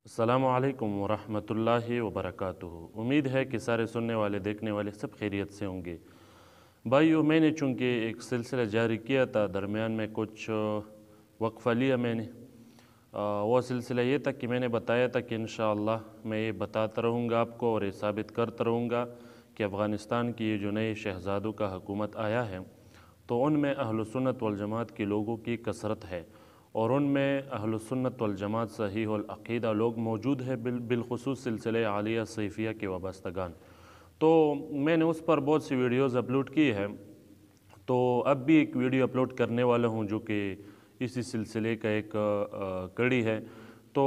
अस्सलामु अलैकुम वरहमतुल्लाहि वबरकातुहू। उम्मीद है कि सारे सुनने वाले देखने वाले सब खैरियत से होंगे। भाइयों, मैंने चूँकि एक सिलसिला जारी किया था, दरमियान में कुछ वक्फ़ा लिया मैंने। वो सिलसिला ये था कि मैंने बताया था कि इंशाअल्लाह मैं ये बताता रहूँगा आपको और ये साबित करता रहूँगा कि अफ़ग़ानिस्तान की ये जो नए शहज़ादों का हुकूमत आया है तो उनमें अहलुस्सुन्नत वल जमात के लोगों की कसरत है और उनमें अहलुस्सुन्नत वल जमात सहीहुल अक़ीदा लोग मौजूद है, बिलखुसूस सिलसिले आलिया सैफ़िया के वाबस्तगान। तो मैंने उस पर बहुत सी वीडियोज़ अपलोड की है, तो अब भी एक वीडियो अपलोड करने वाला हूँ जो कि इसी सिलसिले का एक कड़ी है। तो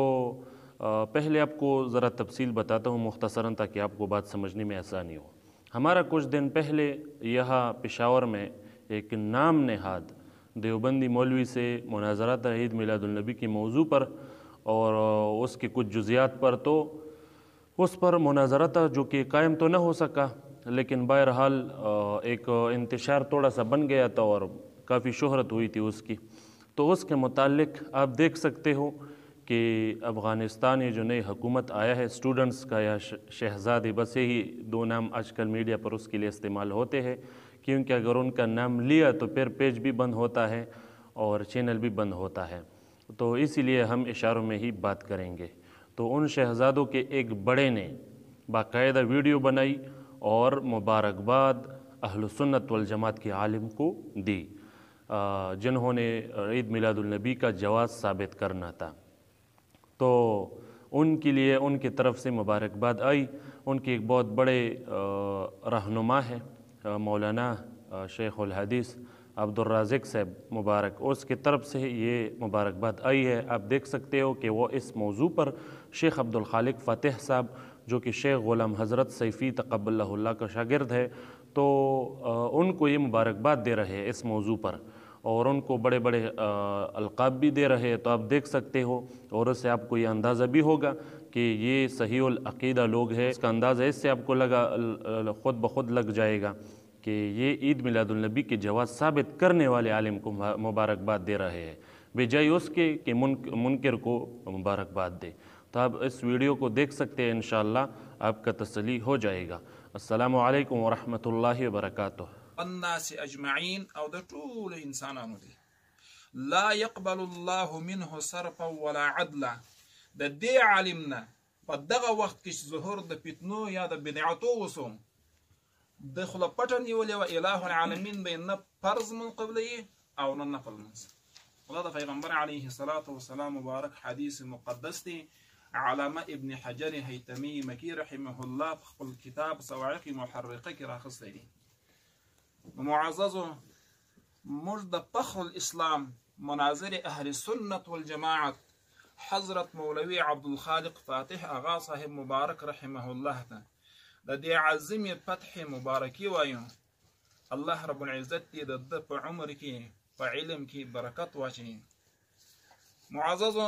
पहले आपको ज़रा तफसील बताता हूँ मुख्तसरन, ताकि आपको बात समझने में आसानी हो। हमारा कुछ दिन पहले यहाँ पेशावर में एक नाम नहाद देवबंदी मौलवी से मुनाज़रा था ईद मिलादुन्नबी की मौजू पर और उसके कुछ जुज़ियात पर। तो उस पर मुनाज़रा था जो कि कायम तो न हो सका, लेकिन बहरहाल एक इंतशार थोड़ा सा बन गया था और काफ़ी शोहरत हुई थी उसकी। तो उसके मुतालिक आप देख सकते हो कि अफ़ग़ानिस्तान ये जो नई हुकूमत आया है स्टूडेंट्स का या शहज़ादी, बस यही दो नाम आजकल मीडिया पर उसके लिए इस्तेमाल होते हैं, क्योंकि अगर उनका नाम लिया तो फिर पेज भी बंद होता है और चैनल भी बंद होता है। तो इसीलिए हम इशारों में ही बात करेंगे। तो उन शहज़ादों के एक बड़े ने बाकायदा वीडियो बनाई और मुबारकबाद अहलुस्सुन्नत वल जमात के आलिम को दी, जिन्होंने ईद मिलादुन्नबी का जवाज़ साबित करना था। तो उनके लिए उनकी तरफ से मुबारकबाद आई। उनके एक बहुत बड़े रहनुमा है मौलाना शेखुल हदीस अब्दुल राज़िक साहब मुबारक, उसकी तरफ से ये मुबारकबाद आई है। आप देख सकते हो कि वो इस मौजू पर शेख अब्दुल खालिक फ़तेह साहब, जो कि शेख ग़ुलाम हज़रत सैफ़ी तक़ब्बलहुल्लाह का शागिर्द है, तो उनको ये मुबारकबाद दे रहे हैं इस मौजू पर और उनको बड़े बड़े अलक़ाब भी दे रहे हैं। तो आप देख सकते हो और उससे आपको ये अंदाज़ा भी होगा कि ये सहीहुल अक़ीदा लोग हैं। इसका अंदाज़ा इससे आपको ख़ुद ब खुद लग जाएगा कि ये ईद मिलादुन्नबी के जवाज़ साबित करने वाले आलिम को मुबारकबाद दे रहे हैं, बजाय उसके कि मुनकर को मुबारकबाद दे। तो आप इस वीडियो को देख सकते हैं, इंशाअल्लाह आपका तसल्ली हो जाएगा। अस्सलामु अलैकुम वरहमतुल्लाहि वबरकातुहू। الناس اجمعين او د ټول انسانانو دي لا يقبل الله منه صرفا ولا عدلا. د دې عالمنا په دغه وخت کې ظهور د فتنو یا د بدعتو وسوم د خلا پټن نیولې و اله العالمین به نه فرض من قبلي او نه نفل منځ. الله د پیغمبر علیه الصلاة والسلام مبارک حدیث مقدس دی. علامه ابن حجر هیتمی مکی رحمه الله په خپل کتاب صواعق محرقه کې راخستی دی. معززو موږ د فخر الاسلام مناظر اهل سنت والجماعت حضرت مولوی عبدالخالق فاتح آغا صاحب مبارک رحمه الله ته د دې عظیم فتح مبارکی وایو. الله رب العزت دې د په عمر کې په علم کې برکت واچوي. معززو